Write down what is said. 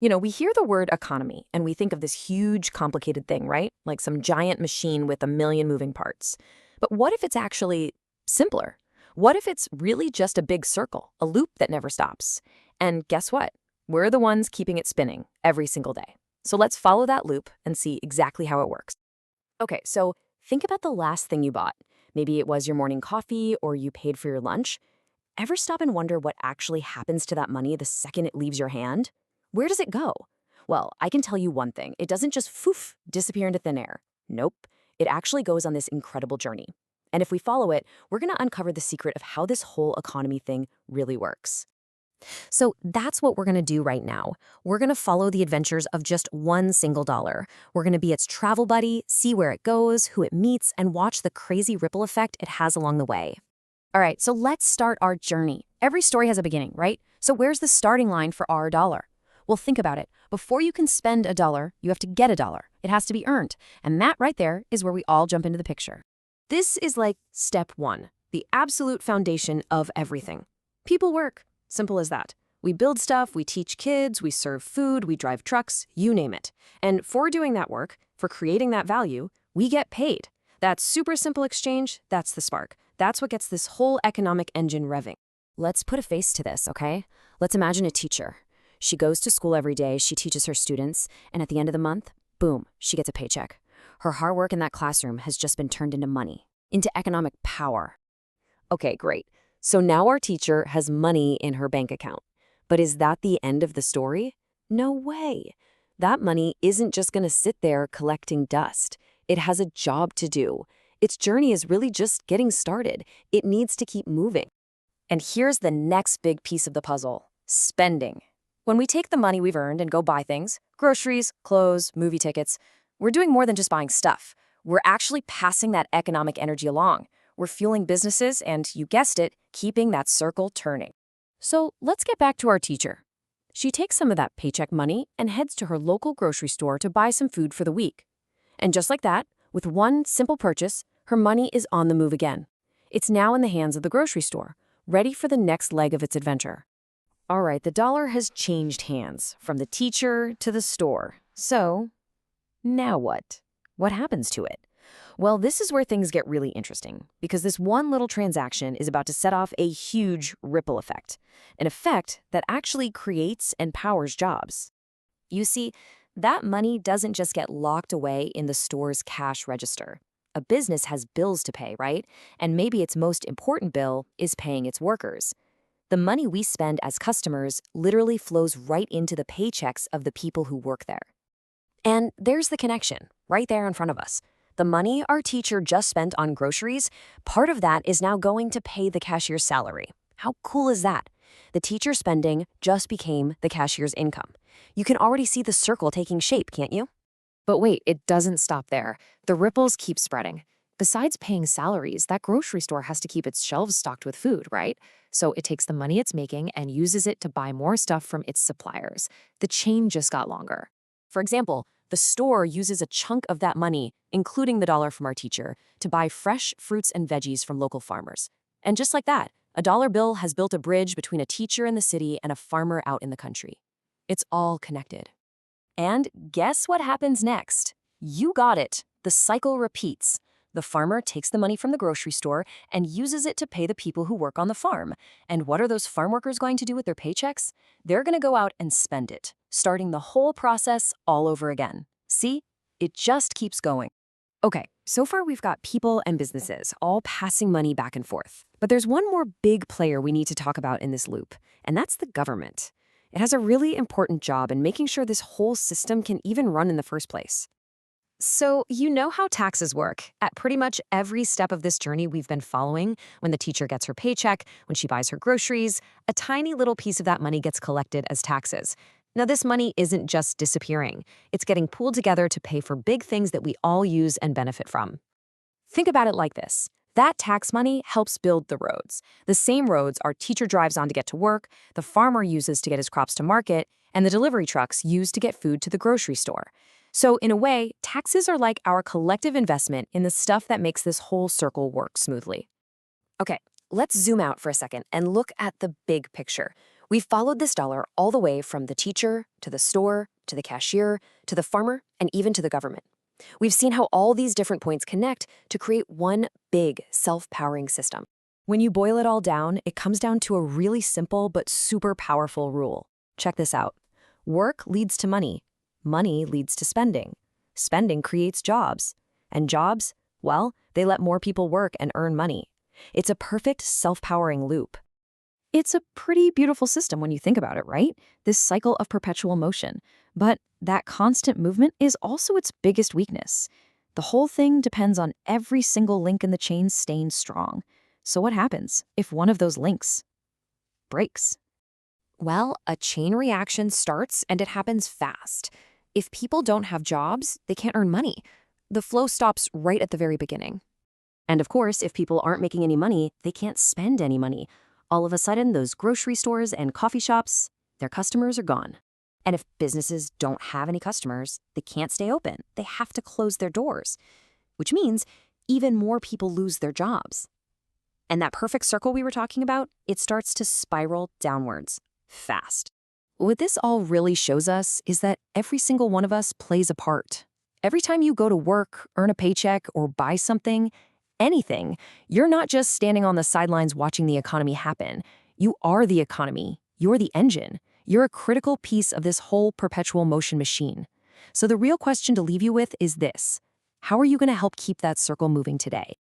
We hear the word economy and we think of this huge, complicated thing, right? Like some giant machine with a million moving parts. But what if it's actually simpler? What if it's really just a big circle, a loop that never stops? And guess what? We're the ones keeping it spinning every single day. So let's follow that loop and see exactly how it works. Okay, so think about the last thing you bought. Maybe it was your morning coffee or you paid for your lunch. Ever stop and wonder what actually happens to that money the second it leaves your hand? Where does it go? Well, I can tell you one thing. It doesn't just disappear into thin air. Nope. It actually goes on this incredible journey. And if we follow it, we're going to uncover the secret of how this whole economy thing really works. So that's what we're going to do right now. We're going to follow the adventures of just one single dollar. We're going to be its travel buddy, see where it goes, who it meets, and watch the crazy ripple effect it has along the way. All right, so let's start our journey. Every story has a beginning, right? So where's the starting line for our dollar? Well, think about it. Before you can spend a dollar, you have to get a dollar. It has to be earned. And that right there is where we all jump into the picture. This is like step one, the absolute foundation of everything. People work. Simple as that. We build stuff, we teach kids, we serve food, we drive trucks, you name it. And for doing that work, for creating that value, we get paid. That super simple exchange, that's the spark. That's what gets this whole economic engine revving. Let's put a face to this, okay? Let's imagine a teacher. She goes to school every day, she teaches her students, and at the end of the month, boom, she gets a paycheck. Her hard work in that classroom has just been turned into money, into economic power. Okay, great. So now our teacher has money in her bank account. But is that the end of the story? No way. That money isn't just going to sit there collecting dust. It has a job to do. Its journey is really just getting started. It needs to keep moving. And here's the next big piece of the puzzle: spending. When we take the money we've earned and go buy things, groceries, clothes, movie tickets, we're doing more than just buying stuff. We're actually passing that economic energy along. We're fueling businesses and, you guessed it, keeping that circle turning. So let's get back to our teacher. She takes some of that paycheck money and heads to her local grocery store to buy some food for the week. And just like that, with one simple purchase, her money is on the move again. It's now in the hands of the grocery store, ready for the next leg of its adventure. All right, the dollar has changed hands, from the teacher to the store. So, now what? What happens to it? Well, this is where things get really interesting, because this one little transaction is about to set off a huge ripple effect, an effect that actually creates and powers jobs. You see, that money doesn't just get locked away in the store's cash register. A business has bills to pay, right? And maybe its most important bill is paying its workers. The money we spend as customers literally flows right into the paychecks of the people who work there. And there's the connection, right there in front of us. The money our teacher just spent on groceries, part of that is now going to pay the cashier's salary. How cool is that? The teacher's spending just became the cashier's income. You can already see the circle taking shape, can't you? But wait, it doesn't stop there. The ripples keep spreading. Besides paying salaries, that grocery store has to keep its shelves stocked with food, right? So it takes the money it's making and uses it to buy more stuff from its suppliers. The chain just got longer. For example, the store uses a chunk of that money, including the dollar from our teacher, to buy fresh fruits and veggies from local farmers. And just like that, a dollar bill has built a bridge between a teacher in the city and a farmer out in the country. It's all connected. And guess what happens next? You got it. The cycle repeats. The farmer takes the money from the grocery store and uses it to pay the people who work on the farm. And what are those farm workers going to do with their paychecks? They're going to go out and spend it, starting the whole process all over again. See? It just keeps going. Okay, so far we've got people and businesses all passing money back and forth. But there's one more big player we need to talk about in this loop, and that's the government. It has a really important job in making sure this whole system can even run in the first place. So, you know how taxes work. At pretty much every step of this journey we've been following, when the teacher gets her paycheck, when she buys her groceries, a tiny little piece of that money gets collected as taxes. Now, this money isn't just disappearing. It's getting pooled together to pay for big things that we all use and benefit from. Think about it like this. That tax money helps build the roads. The same roads our teacher drives on to get to work, the farmer uses to get his crops to market, and the delivery trucks use to get food to the grocery store. So in a way, taxes are like our collective investment in the stuff that makes this whole circle work smoothly. Okay, let's zoom out for a second and look at the big picture. We've followed this dollar all the way from the teacher, to the store, to the cashier, to the farmer, and even to the government. We've seen how all these different points connect to create one big self-powering system. When you boil it all down, it comes down to a really simple but super powerful rule. Check this out. Work leads to money. Money leads to spending. Spending creates jobs. And jobs, well, they let more people work and earn money. It's a perfect self-powering loop. It's a pretty beautiful system when you think about it, right? This cycle of perpetual motion. But that constant movement is also its biggest weakness. The whole thing depends on every single link in the chain staying strong. So what happens if one of those links breaks? Well, a chain reaction starts and it happens fast. If people don't have jobs, they can't earn money. The flow stops right at the very beginning. And of course, if people aren't making any money, they can't spend any money. All of a sudden, those grocery stores and coffee shops, their customers are gone. And if businesses don't have any customers, they can't stay open. They have to close their doors, which means even more people lose their jobs. And that perfect circle we were talking about, it starts to spiral downwards, fast. What this all really shows us is that every single one of us plays a part. Every time you go to work, earn a paycheck, or buy something, anything, you're not just standing on the sidelines watching the economy happen. You are the economy. You're the engine. You're a critical piece of this whole perpetual motion machine. So the real question to leave you with is this: how are you going to help keep that circle moving today?